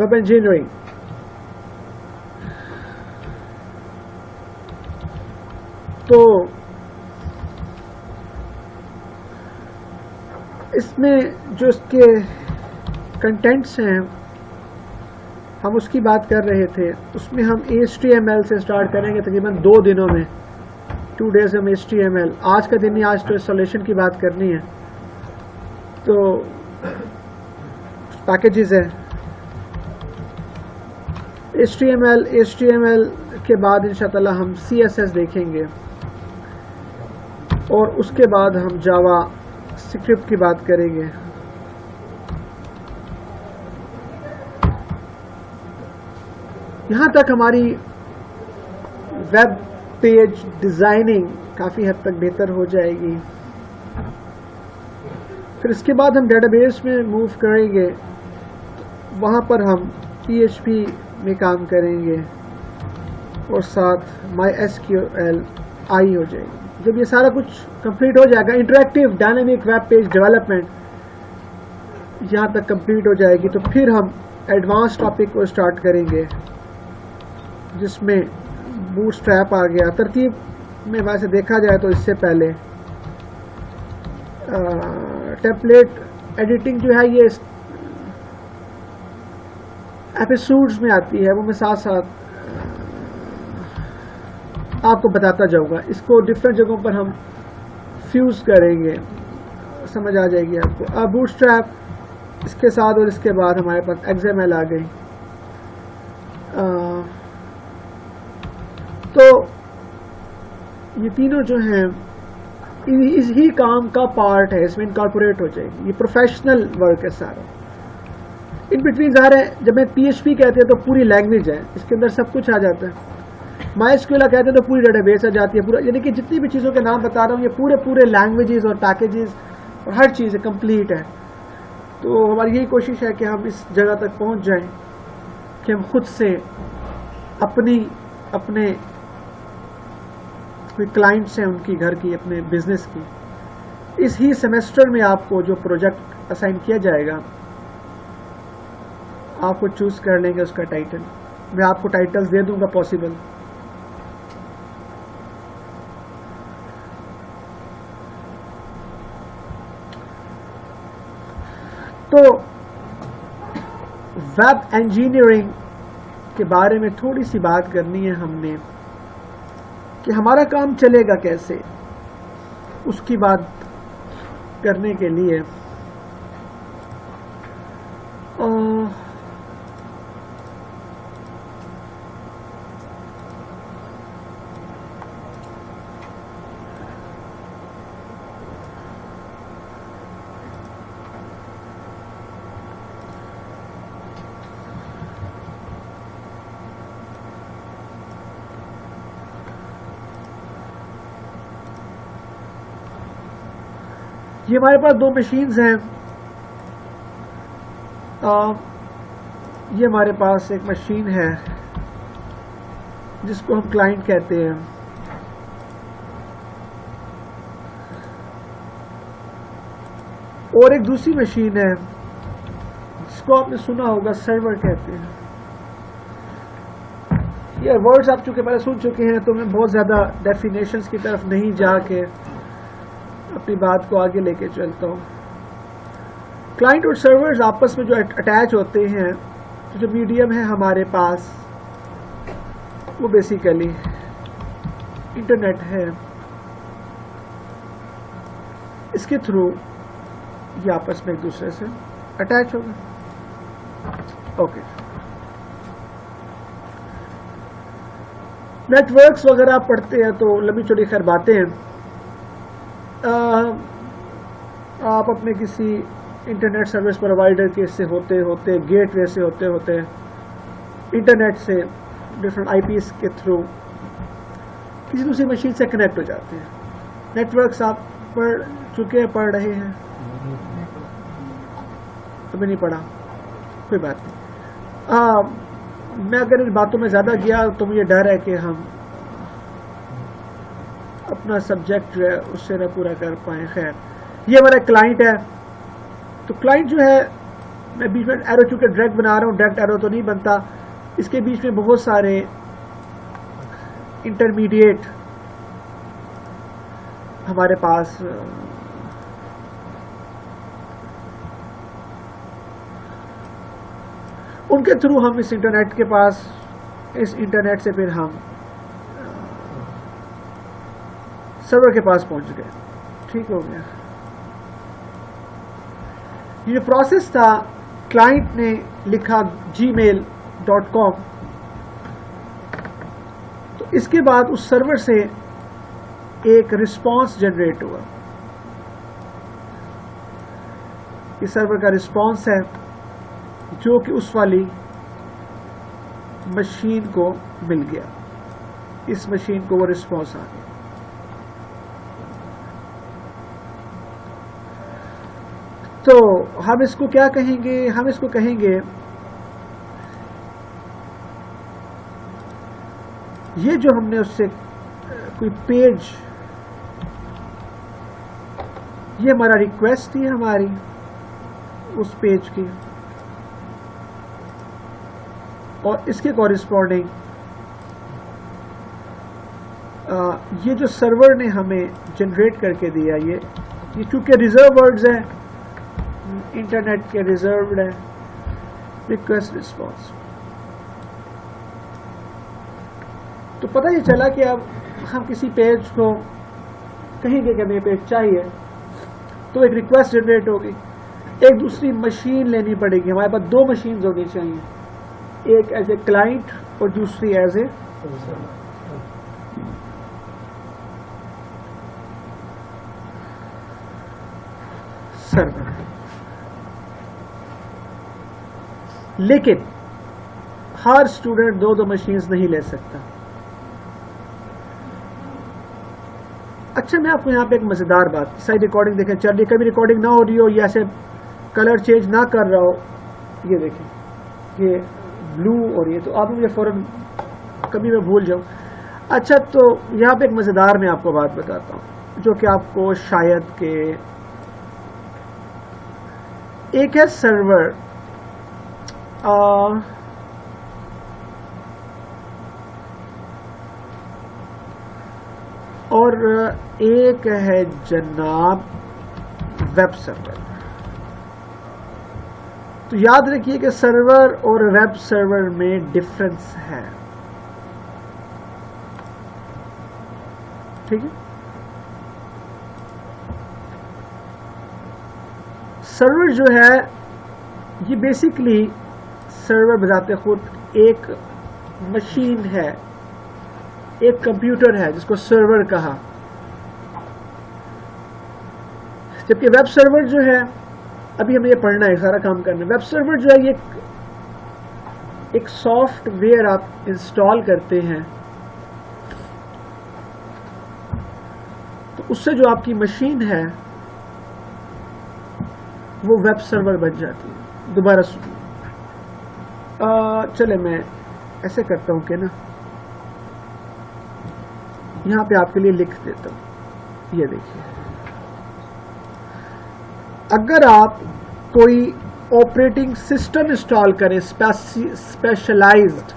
Web engineering. तो इसमें जो इसके कंटेंट्स हैं हम उसकी बात कर रहे थे, उसमें हम HTML से स्टार्ट करेंगे तकरीबन 2 दिनों में, 2 डेज हम HTML। आज का दिन ही, आज तो इंस्टॉलेशन की बात करनी है। तो पैकेजेस है HTML के बाद इंशाअल्लाह हम CSS देखेंगे और उसके बाद हम जावा स्क्रिप्ट की बात करेंगे। यहाँ तक हमारी वेब पेज डिज़ाइनिंग काफ़ी हद तक बेहतर हो जाएगी। फिर इसके बाद हम डेटाबेस में मूव करेंगे, वहाँ पर हम PHP में काम करेंगे और साथ MySQL आई हो जाएगी। जब ये सारा कुछ कंप्लीट हो जाएगा, interactive dynamic web page development यहाँ तक कंप्लीट हो जाएगी, तो फिर हम एडवांस टॉपिक को स्टार्ट करेंगे जिसमें बूटस्ट्रैप आ गया। तरतीब में वैसे देखा जाए तो इससे पहले टेम्पलेट एडिटिंग जो है ये एपिसोड्स में आती है, वो मैं साथ साथ आपको बताता जाऊंगा। इसको डिफरेंट जगहों पर हम फ्यूज करेंगे, समझ आ जाएगी आपको। अब बूटस्ट्रैप इसके साथ और इसके बाद हमारे पास XML आ गई। तो ये तीनों जो हैं इसी काम का पार्ट है, इसमें इनकॉर्पोरेट हो जाएगी। ये प्रोफेशनल वर्क है सारा। इन बिटवीन ज़ाहिर है, जब मैं PHP कहते हैं तो पूरी लैंग्वेज है, इसके अंदर सब कुछ आ जाता है। MySQL कहते हैं तो पूरी डेटाबेस आ जाती है, पूरा, यानी कि जितनी भी चीज़ों के नाम बता रहा हूँ ये पूरे लैंग्वेजेस और पैकेजेस और हर चीज़ कंप्लीट है। तो हमारी यही कोशिश है कि हम इस जगह तक पहुँच जाएं कि हम खुद से अपने कोई क्लाइंट्स हैं उनकी घर की, अपने बिजनेस की, इस ही सेमेस्टर में आपको जो प्रोजेक्ट असाइन किया जाएगा आपको चूज कर लेंगे उसका टाइटल। मैं आपको टाइटल्स दे दूंगा पॉसिबल। तो वेब इंजीनियरिंग के बारे में थोड़ी सी बात करनी है हमने कि हमारा काम चलेगा कैसे। उसकी बात करने के लिए ये हमारे पास 2 मशीन्स हैं। ये हमारे पास एक मशीन है जिसको हम क्लाइंट कहते हैं, और एक दूसरी मशीन है जिसको आपने सुना होगा सर्वर कहते हैं। ये वर्ड्स आप चूंकि पहले सुन चुके हैं तो मैं बहुत ज़्यादा डेफिनेशंस की तरफ नहीं जाके अपनी बात को आगे लेके चलता हूँ। क्लाइंट और सर्वर्स आपस में जो अटैच होते हैं, तो जो मीडियम है हमारे पास वो बेसिकली इंटरनेट है। इसके थ्रू ये आपस में एक दूसरे से अटैच होगा। ओके, नेटवर्क्स वगैरह आप पढ़ते हैं तो लंबी चौड़ी खैर बातें हैं। आप अपने किसी इंटरनेट सर्विस प्रोवाइडर के से होते होते, गेटवे से होते होते, इंटरनेट से डिफरेंट IPs के थ्रू किसी दूसरी मशीन से कनेक्ट हो जाते हैं। नेटवर्क्स आप पढ़ चुके हैं, पढ़ रहे हैं, अभी नहीं पढ़ा, कोई बात नहीं। मैं अगर इन बातों में ज़्यादा गया तो मुझे डर है कि हम अपना सब्जेक्ट जो है उससे न पूरा कर पाए। खैर, ये हमारा क्लाइंट है। तो क्लाइंट जो है मैं बीच में एरो चूंकि डायरेक्ट बना रहा हूँ, डायरेक्ट एरो तो नहीं बनता, इसके बीच में बहुत सारे इंटरमीडिएट हमारे पास उनके थ्रू हम इस इंटरनेट के पास, इस इंटरनेट से फिर हम सर्वर के पास पहुंच गए। ठीक हो गया। ये प्रोसेस था, क्लाइंट ने लिखा gmail.com, तो इसके बाद उस सर्वर से एक रिस्पांस जनरेट हुआ। ये सर्वर का रिस्पांस है जो कि उस वाली मशीन को मिल गया, इस मशीन को वो रिस्पांस आ गया। तो हम इसको क्या कहेंगे, हम इसको कहेंगे ये जो हमने उससे कोई पेज, ये हमारा रिक्वेस्ट थी हमारी उस पेज की, और इसके कॉरिस्पॉन्डिंग ये जो सर्वर ने हमें जनरेट करके दिया, ये चूंकि रिजर्व वर्ड्स है, इंटरनेट के रिजर्व्ड है, रिक्वेस्ट रिस्पॉन्स। तो पता ये चला कि अब हम किसी पेज को कहेंगे कि हमें पेज चाहिए, तो एक रिक्वेस्ट जनरेट होगी, एक दूसरी मशीन लेनी पड़ेगी। हमारे पास दो मशीन होनी चाहिए, एक एज ए क्लाइंट और दूसरी एज ए सर्वर। लेकिन हर स्टूडेंट दो मशीन्स नहीं ले सकता। अच्छा, मैं आपको यहाँ पे एक मजेदार बात, साइड रिकॉर्डिंग देखें, चल रही, कभी रिकॉर्डिंग ना हो रही हो या ऐसे कलर चेंज ना कर रहा हो, ये देखें, ये ब्लू और ये, तो आप मुझे फौरन कभी मैं भूल जाऊं। अच्छा, तो यहाँ पे एक मजेदार मैं आपको बात बताता हूँ जो कि आपको शायद के, एक है सर्वर और एक है जनाब वेब सर्वर। तो याद रखिए कि सर्वर और वेब सर्वर में डिफरेंस है, ठीक है। सर्वर जो है ये बेसिकली, सर्वर बजाते खुद एक मशीन है, एक कंप्यूटर है जिसको सर्वर कहा। जबकि वेब सर्वर जो है, अभी हमें ये पढ़ना है, सारा काम करना है। वेब सर्वर जो है ये एक सॉफ्टवेयर आप इंस्टॉल करते हैं, तो उससे जो आपकी मशीन है वो वेब सर्वर बन जाती है। दोबारा सुनिए, चले मैं ऐसे करता हूं कि ना, यहां पे आपके लिए लिख देता हूं। ये देखिए, अगर आप कोई ऑपरेटिंग सिस्टम इंस्टॉल करें, स्पेशलाइज्ड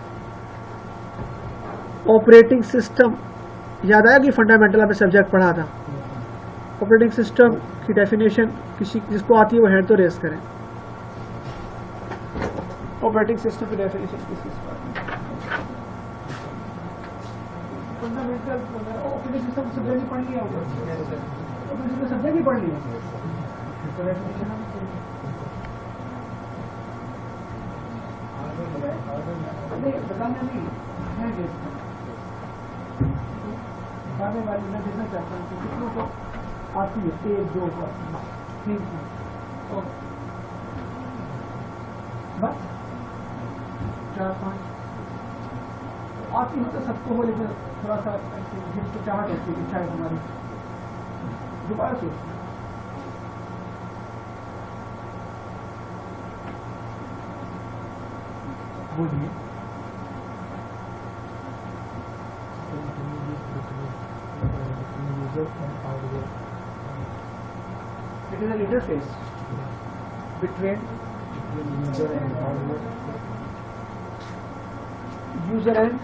ऑपरेटिंग सिस्टम, याद आया कि फंडामेंटल आपने सब्जेक्ट पढ़ा था, ऑपरेटिंग सिस्टम की डेफिनेशन किसी जिसको आती है वो हैंड तो रेस करें। ऑपरेटिंग सिस्टम की डेफिनेशन किसी फंडामेंटल ऑपरेटिंग सिस्टम सब्जेक्ट ही पढ़ लिया होगा, ऑपरेटिंग सिस्टम सब्जेक्ट ही पढ़ लिया, बताना नहीं है, बारे वाली मैं देखना चाहता हूँ कि कितनों को आती है, 1 2 3 बस 4 5 आती है, तो सबको हो, लेकिन थोड़ा सा जिसको चाहत होती है शायद हमारी। दोबारा सोचते बोलिए, it is an interface between user and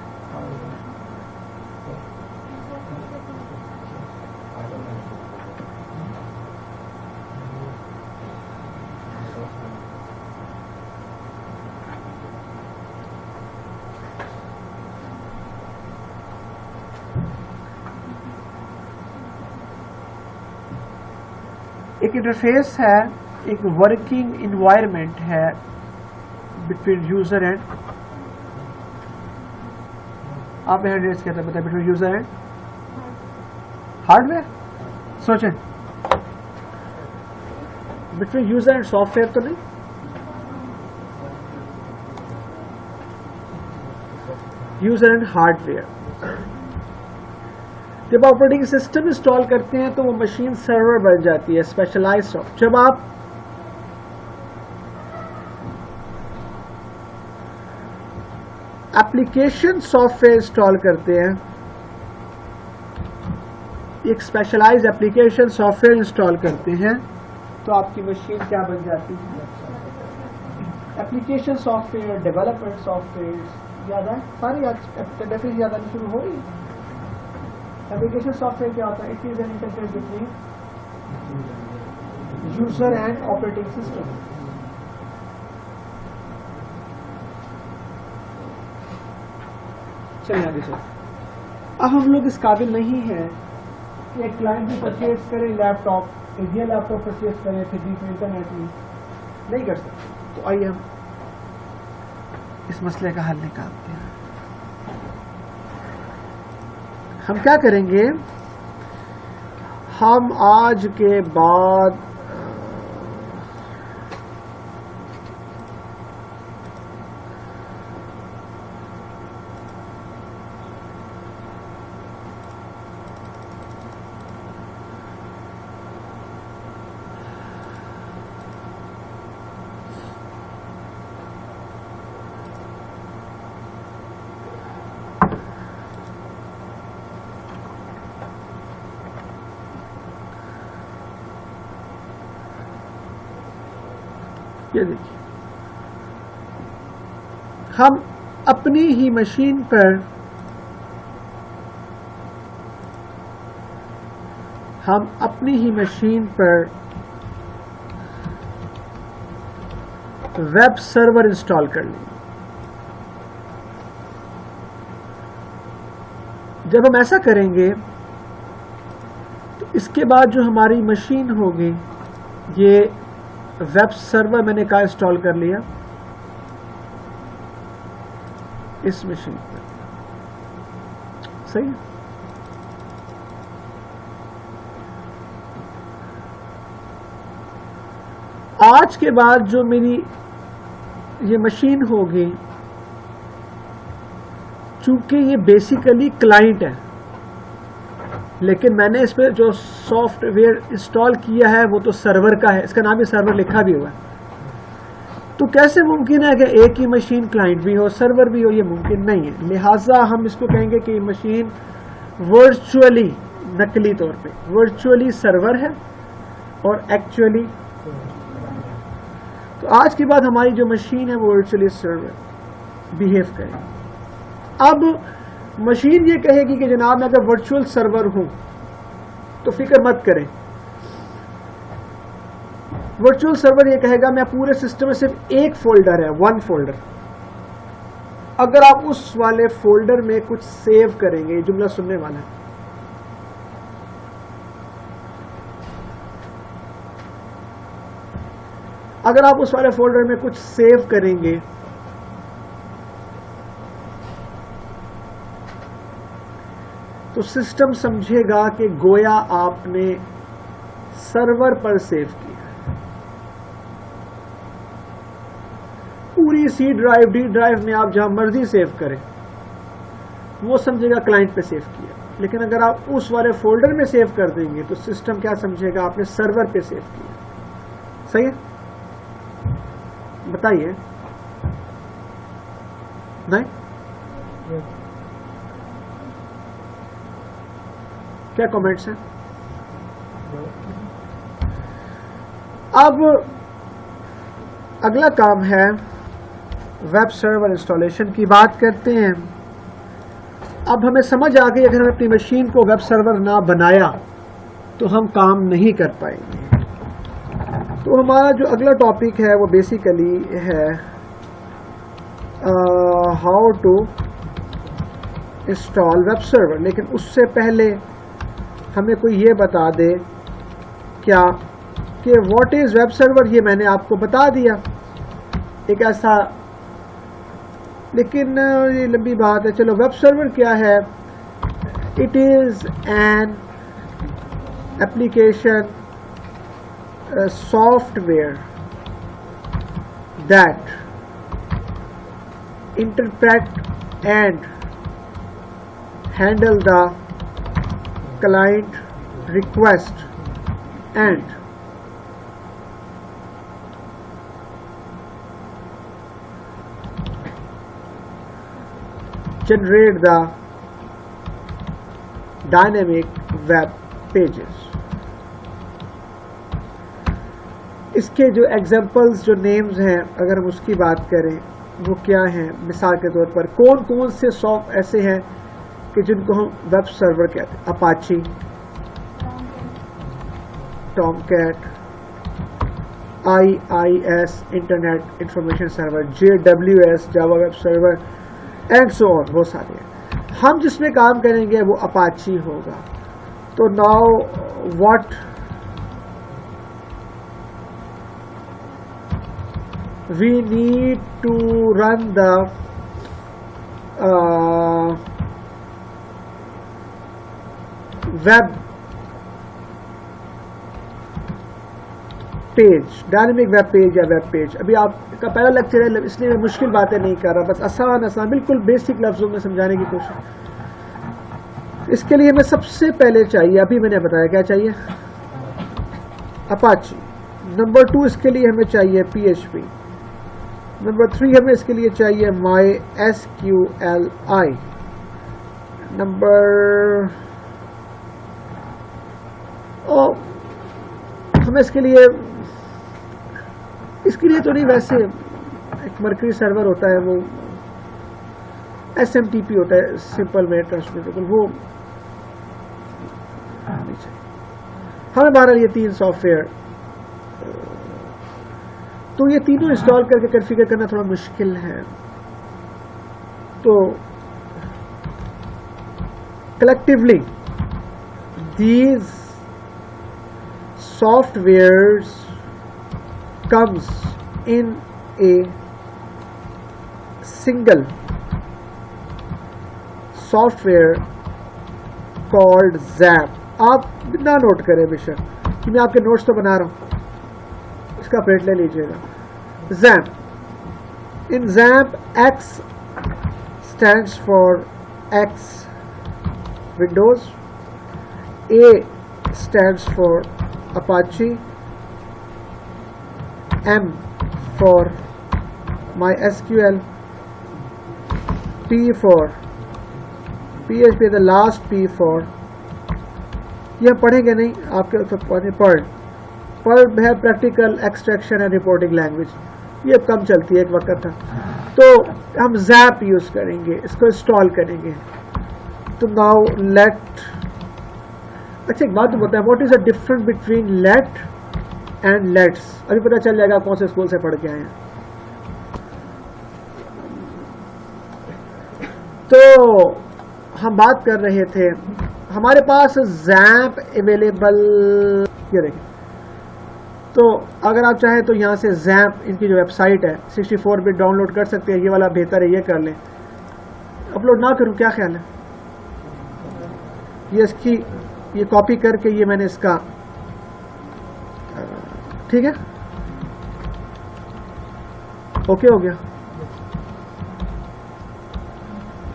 एक इंटरफेस है, एक वर्किंग इन्वायरमेंट है बिटवीन यूजर एंड, आप यहाँ एड्रेस कहते हैं, बताए बिटवीन यूजर एंड हार्डवेयर। सोचें, बिटवीन यूजर एंड सॉफ्टवेयर तो नहीं, यूजर एंड हार्डवेयर। जब ऑपरेटिंग सिस्टम इंस्टॉल करते हैं तो वो मशीन सर्वर बन जाती है, स्पेशलाइज्ड सॉफ्टवेयर। जब आप एप्लीकेशन सॉफ्टवेयर इंस्टॉल करते हैं, एक स्पेशलाइज्ड एप्लीकेशन सॉफ्टवेयर इंस्टॉल करते हैं, तो आपकी मशीन क्या बन जाती है? एप्लीकेशन सॉफ्टवेयर, डेवलपमेंट सॉफ्टवेयर, याद है सारी डेफिनेशन याद आनी शुरू हो रही है। एप्लीकेशन सॉफ्टवेयर क्या होता है? It is an interface between user and operating system. चलिए आगे चलते। अब हम लोग इस काबिल नहीं है कि एक क्लाइंट भी परचेज करे लैपटॉप, ये लैपटॉप परचेज करे फिर भी इंटरनेट में नहीं कर सकते। तो आइए हम इस मसले का हल निकालते हैं। हम क्या करेंगे, हम आज के बाद ये देखिए, हम अपनी ही मशीन पर वेब सर्वर इंस्टॉल कर लेंगे। जब हम ऐसा करेंगे तो इसके बाद जो हमारी मशीन होगी, ये वेब सर्वर मैंने कहा इंस्टॉल कर लिया इस मशीन पर, सही है। आज के बाद जो मेरी ये मशीन होगी, चूंकि ये बेसिकली क्लाइंट है, लेकिन मैंने इस पर जो सॉफ्टवेयर इंस्टॉल किया है वो तो सर्वर का है, इसका नाम भी सर्वर लिखा भी हुआ है। तो कैसे मुमकिन है कि एक ही मशीन क्लाइंट भी हो सर्वर भी हो? ये मुमकिन नहीं है। लिहाजा हम इसको कहेंगे कि ये मशीन वर्चुअली, नकली तौर पे वर्चुअली सर्वर है और एक्चुअली। तो आज के बाद हमारी जो मशीन है वो वर्चुअली सर्वर बिहेव करेगी। अब मशीन ये कहेगी कि जनाब मैं अगर वर्चुअल सर्वर हूं तो फिक्र मत करें। वर्चुअल सर्वर ये कहेगा मैं पूरे सिस्टम में सिर्फ एक फोल्डर है, वन फोल्डर, अगर आप उस वाले फोल्डर में कुछ सेव करेंगे, जुमला सुनने वाला है, अगर आप उस वाले फोल्डर में कुछ सेव करेंगे तो सिस्टम समझेगा कि गोया आपने सर्वर पर सेव किया। पूरी सी ड्राइव, डी ड्राइव में आप जहां मर्जी सेव करें, वो समझेगा क्लाइंट पे सेव किया। लेकिन अगर आप उस वाले फोल्डर में सेव कर देंगे तो सिस्टम क्या समझेगा? आपने सर्वर पे सेव किया। सही है? बताइए। नहीं? क्या कमेंट्स हैं? अगला काम है वेब सर्वर इंस्टॉलेशन की बात करते हैं। अब हमें समझ आ गई अगर हम अपनी मशीन को वेब सर्वर ना बनाया तो हम काम नहीं कर पाएंगे। तो हमारा जो अगला टॉपिक है वो बेसिकली है how to install web server. लेकिन उससे पहले हमें कोई ये बता दे क्या कि व्हाट इज़ वेब सर्वर। ये मैंने आपको बता दिया एक ऐसा, लेकिन ये लंबी बात है। चलो वेब सर्वर क्या है? It is an application software that interpret and handle the client request and generate the dynamic web pages। इसके जो एग्जाम्पल्स जो नेम्स हैं अगर हम उसकी बात करें वो क्या हैं, मिसाल के तौर पर कौन कौन से सॉफ्ट ऐसे हैं कि जिनको हम वेब सर्वर कहते हैं? Apache, Tomcat, IIS internet information server, JWS Java web server and so on, बहुत सारे हैं। हम जिसमें काम करेंगे वो अपाची होगा। तो now what we need to run the web page, dynamic web page या वेब पेज। अभी आपका पहला लेक्चर है इसलिए मैं मुश्किल बातें नहीं कर रहा, बस आसान बिल्कुल बेसिक लफ्जों में समझाने की कोशिश। इसके लिए हमें सबसे पहले चाहिए, अभी मैंने बताया क्या चाहिए, अपाची। नंबर 2 इसके लिए हमें चाहिए PHP। नंबर 3 हमें इसके लिए चाहिए MySQLi। नंबर हमें इसके लिए तो नहीं, वैसे एक मर्करी सर्वर होता है, वो SMTP होता है, सिंपल में ट्रांसमिटेबल, वो हमें बहरहाल ये 3 सॉफ्टवेयर, तो ये तीनों इंस्टॉल करके कॉन्फ़िगर करना थोड़ा मुश्किल है। तो collectively these softwares comes in a single software called XAMPP। आप ना नोट करें बेशक कि मैं आपके नोट्स तो बना रहा हूं, इसका प्रिंट ले लीजिएगा। XAMPP, in XAMPP X stands for X Windows, A stands for Apache, M for MySQL, P for PHP, the last P for, यह पढ़ेंगे नहीं, आपके पर्ल है practical extraction and reporting language, ये कम चलती है, एक वक्त था। तो हम XAMPP यूज करेंगे, इसको इंस्टॉल करेंगे। तो नाउ लेट, अच्छा एक बात तो बताएं, what is the difference between let and let's? अभी पता चल जाएगा कौन से स्कूल से पढ़ के आए हैं। तो हम बात कर रहे थे, हमारे पास XAMPP अवेलेबल, ये देखिए। तो अगर आप चाहें तो यहाँ से XAMPP, इनकी जो वेबसाइट है 64 बिट डाउनलोड कर सकते हैं। ये वाला बेहतर है, ये कर लें। अपलोड ना करूँ, क्या ख्याल है? ये इसकी ये कॉपी करके ये मैंने इसका, ठीक है, ओके हो गया।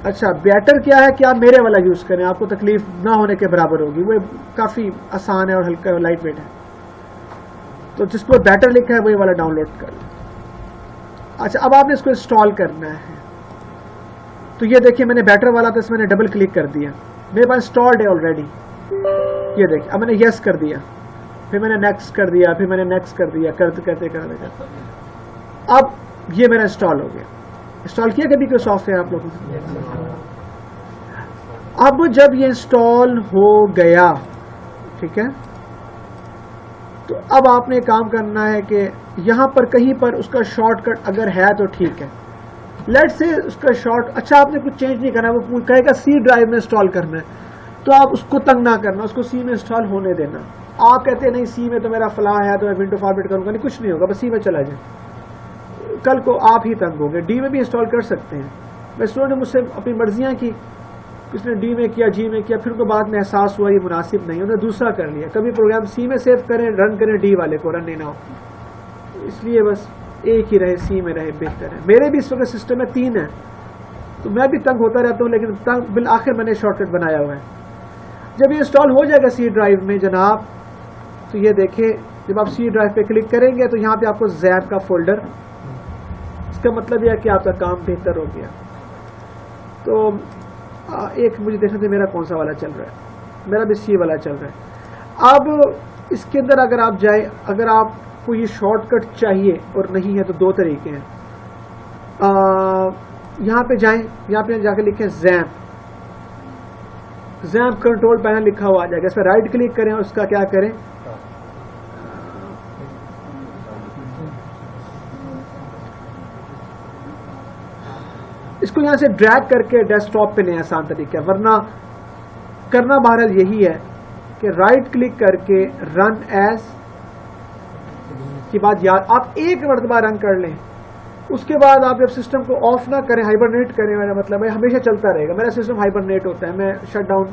अच्छा बेटर क्या है कि आप मेरे वाला यूज करें, आपको तकलीफ ना होने के बराबर होगी, वो काफी आसान है और हल्का और लाइट वेट है। तो जिसको बेटर लिखा है वही वाला डाउनलोड कर लें। अच्छा अब आपने इसको इंस्टॉल करना है। तो ये देखिए मैंने बेटर वाला था, इसमें मैंने डबल क्लिक कर दिया, मेरे पास इंस्टॉल्ड है ऑलरेडी। ये देखिए अब मैंने यस कर दिया, फिर मैंने नेक्स्ट कर दिया, फिर मैंने नेक्स्ट कर दिया, करते करते करते अब ये मेरा इंस्टॉल हो गया। इंस्टॉल किया कभी कोई सॉफ्टवेयर आप लोगों ने? अब जब ये इंस्टॉल हो गया, ठीक है, तो अब आपने काम करना है कि यहां पर कहीं पर उसका शॉर्टकट अगर है तो ठीक है। लेट्स से उसका अच्छा आपने कुछ चेंज नहीं करना, वो कहेगा सी ड्राइव में इंस्टॉल करना है, तो आप उसको तंग ना करना, उसको सी में इंस्टॉल होने देना। आप कहते हैं नहीं सी में तो मेरा फला है तो मैं विंडो फॉरवर्ड करूंगा, नहीं कुछ नहीं होगा, बस सी में चला जाए। कल को आप ही तंग होंगे। डी में भी इंस्टॉल कर सकते हैं। मैं स्टूडेंट ने मुझसे अपनी मर्जियां की, किसने डी में किया, जी में किया, फिर उनको बाद में एहसास हुआ ये मुनासिब नहीं, उन्होंने दूसरा कर लिया। कभी प्रोग्राम सी में सेव करें, रन करें, डी वाले को रन नहीं ना हो, इसलिए बस एक ही रहे, सी में रहे, बेहतर है। मेरे भी इस वक्त सिस्टम में 3 है, तो मैं भी तंग होता रहता हूँ, लेकिन तंग बिल आखिर मैंने शॉर्टकट बनाया हुआ है। जब ये इंस्टॉल हो जाएगा सी ड्राइव में जनाब, तो ये देखें, जब आप सी ड्राइव पे क्लिक करेंगे तो यहाँ पे आपको ज़ैप का फोल्डर, इसका मतलब यह है कि आपका काम बेहतर हो गया। तो एक मुझे देखना था मेरा कौन सा वाला चल रहा है, मेरा भी सी वाला चल रहा है। अब इसके अंदर अगर आप जाए, अगर आपको ये शॉर्टकट चाहिए और नहीं है तो 2 तरीके हैं। यहाँ पे जाएं, यहाँ पे जाकर लिखें ज़ैप, ज़ैप कंट्रोल पैनल लिखा हुआ आ जाएगा। इस पर राइट क्लिक करें और उसका क्या करें, इसको यहां से ड्रैग करके डेस्कटॉप पे लें, आसान तरीका है। वरना करना बहरहाल यही है कि राइट क्लिक करके रन एज की बात याद, आप एक मरतबा रन कर लें, उसके बाद आप जब सिस्टम को ऑफ ना करें, हाइबरनेट करें, मेरा मतलब है हमेशा चलता रहेगा। मेरा सिस्टम हाइबरनेट होता है, मैं शट डाउन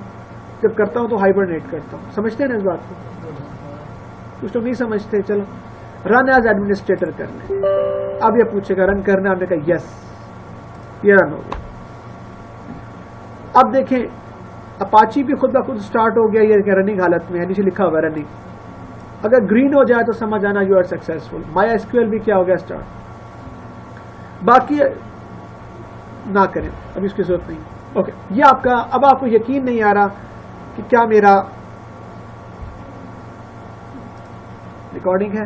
जब करता हूं तो हाइबरनेट करता हूं। समझते हैं ना इस बात को? कुछ तो नहीं समझते। चलो रन एज एडमिनिस्ट्रेटर कर लें। अब ये पूछेगा रन करना, आपने कहा यस, ये रन हो गया। अब देखें अपाची भी खुद ब खुद स्टार्ट हो गया, ये रनिंग हालत में है, नीचे लिखा हुआ रनिंग। अगर ग्रीन हो जाए तो समझ आना you are successful. MySQL भी क्या हो गया स्टार्ट। बाकी ना करें, अभी इसकी जरूरत नहीं। ओके, ये आपका, अब आपको यकीन नहीं आ रहा कि क्या मेरा रिकॉर्डिंग है।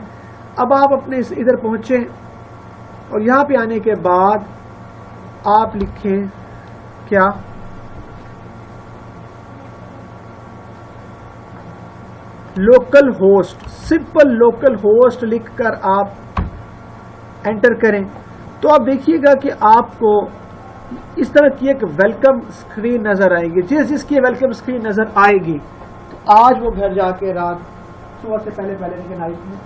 अब आप अपने इधर पहुंचे और यहां पे आने के बाद आप लिखें क्या, local host, simple local host लिखकर आप एंटर करें तो आप देखिएगा कि आपको इस तरह की एक वेलकम स्क्रीन नजर आएगी। जिसकी वेलकम स्क्रीन नजर आएगी तो आज वो घर जाके रात सुबह से पहले लेकिन नाइट में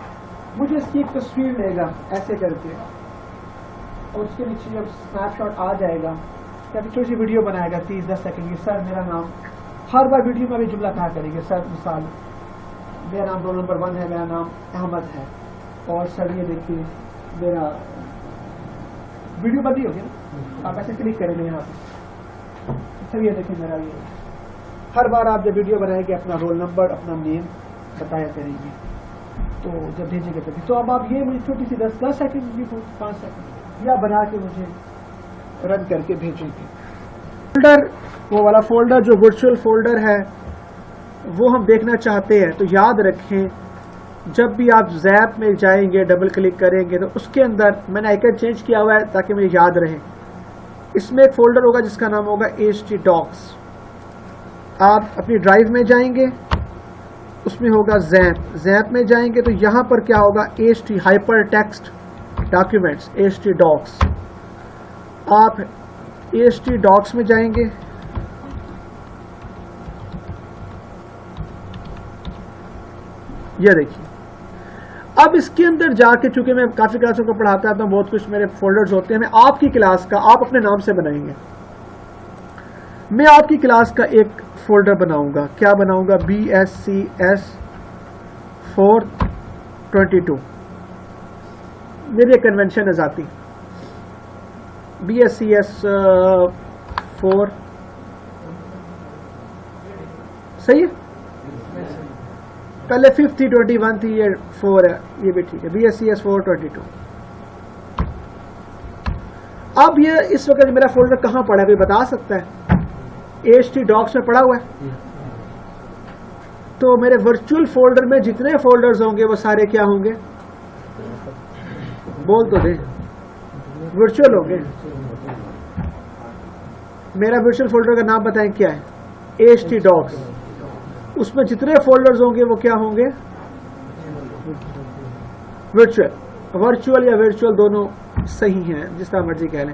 मुझे इसकी एक तस्वीर लेगा ऐसे करके, और उसके नीचे जब स्नैपशॉट आ जाएगा तो छोटी सी वीडियो बनाएगा 30-10 सेकंड की। सर मेरा नाम, हर बार वीडियो में भी जुमला कहा करेंगे, सर मिसाल मेरा नाम रोल नंबर 1 है, मेरा नाम अहमद है, और सर ये देखिए मेरा वीडियो बंदी होगी ना, आप ऐसे क्लिक करेंगे यहाँ पे, सर ये देखिए मेरा ये। हर बार आप जब वीडियो बनाएंगे अपना रोल नंबर, अपना नेम बताया करेंगे, तो जब भेजेंगे तभी। तो अब आप ये मुझे छोटी सी 10 सेकंड भी, 5 सेकंड या बना के मुझे रन करके भेजेंगे। फोल्डर, वो वाला फोल्डर जो वर्चुअल फोल्डर है वो हम देखना चाहते हैं, तो याद रखें जब भी आप ज़ैप में जाएंगे, डबल क्लिक करेंगे तो उसके अंदर मैंने आइकन चेंज किया हुआ है ताकि मुझे याद रहे। इसमें एक फोल्डर होगा जिसका नाम होगा htdocs। आप अपनी ड्राइव में जाएंगे, उसमें होगा ज़ैप में जाएंगे तो यहाँ पर क्या होगा, हाइपर टेक्स्ट डॉक्यूमेंट्स htdocs। आप htdocs में जाएंगे, ये देखिए। अब इसके अंदर जाके, चूंकि मैं काफी क्लासों को पढ़ाता आता हूँ, बहुत कुछ मेरे फोल्डर्स होते हैं, मैं आपकी क्लास का, आप अपने नाम से बनाएंगे। मैं आपकी क्लास का एक फोल्डर बनाऊंगा, क्या बनाऊंगा, BSCS 422। मेरी कन्वेंशन है जाती, BSCS 4, सही है। पहले 5 थी, 21 थी, ये 4 है, ये भी ठीक है, BSCS 422। अब ये इस वक्त मेरा फोल्डर कहां पड़ा है, कोई बता सकता है? htdocs में पड़ा हुआ है। तो मेरे वर्चुअल फोल्डर में जितने फोल्डर्स होंगे वो सारे क्या होंगे, बोल तो दे, वर्चुअल होंगे। मेरा वर्चुअल फोल्डर का नाम बताएं क्या है, htdocs। उसमें जितने फोल्डर्स होंगे वो क्या होंगे, वर्चुअल या वर्चुअल दोनों सही हैं, जिस तरह मर्जी कह लें।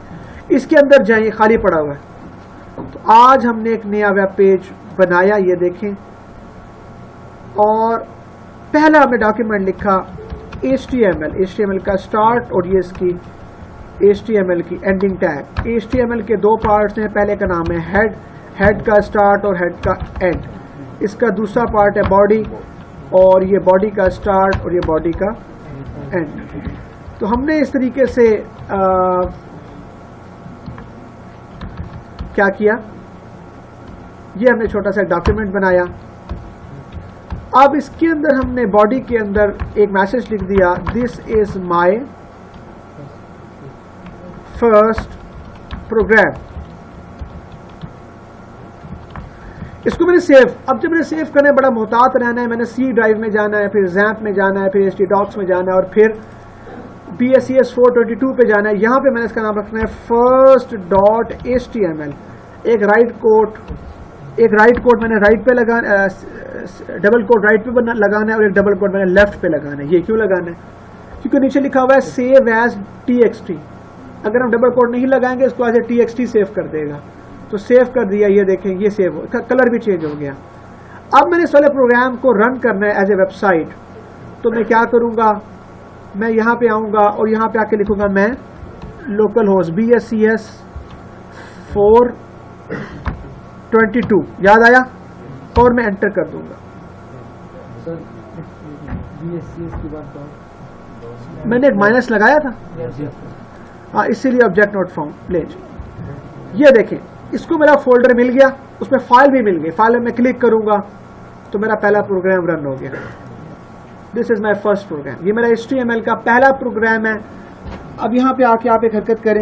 इसके अंदर जाइए, खाली पड़ा हुआ है। तो आज हमने एक नया वेब पेज बनाया, ये देखें, और पहला हमने डॉक्यूमेंट लिखा HTML का स्टार्ट और ये इसकी HTML की एंडिंग टैग। HTML के दो पार्ट्स हैं, पहले का नाम है हेड का स्टार्ट और हेड का एंड। इसका दूसरा पार्ट है बॉडी, और ये बॉडी का स्टार्ट और ये बॉडी का एंड। तो हमने इस तरीके से क्या किया, ये हमने छोटा सा डॉक्यूमेंट बनाया। अब इसके अंदर हमने बॉडी के अंदर एक मैसेज लिख दिया, this is my first program. इसको मैंने सेव, अब जब मैंने सेव करना है बड़ा मोहतात रहना है, मैंने C ड्राइव में जाना है, फिर ZAMP में जाना है, फिर htdocs में जाना है, और फिर BSES 422 पे जाना है। यहाँ पे मैंने इसका नाम रखना है first.html। एक राइट कोट मैंने राइट पे लगाना, डबल कोट राइट पे लगाना है, और एक डबल कोट मैंने लेफ्ट पे लगाना है। ये क्यों लगाना है, क्योंकि नीचे लिखा हुआ है सेव एज txt। अगर हम डबल कोट नहीं लगाएंगे इसको आज txt सेव कर देगा। तो सेव कर दिया, ये देखें, ये सेव हो, कलर भी चेंज हो गया। अब मैंने इस वाले प्रोग्राम को रन करना है एज ए वेबसाइट। तो मैं क्या करूंगा, मैं यहाँ पे आऊंगा और यहाँ पे आके लिखूंगा मैं लोकल होस्ट BSES 422, याद आया, और मैं एंटर कर दूंगा। मैंने एक माइनस लगाया था, हाँ, इसीलिए ऑब्जेक्ट नॉट फाउंड। ले ये देखें, इसको मेरा फोल्डर मिल गया, उसमें फाइल भी मिल गई। फाइल में मैं क्लिक करूंगा तो मेरा पहला प्रोग्राम रन हो गया। This is my first program. ये मेरा HTML का पहला प्रोग्राम है। अब यहाँ पे आके आप एक हरकत करें,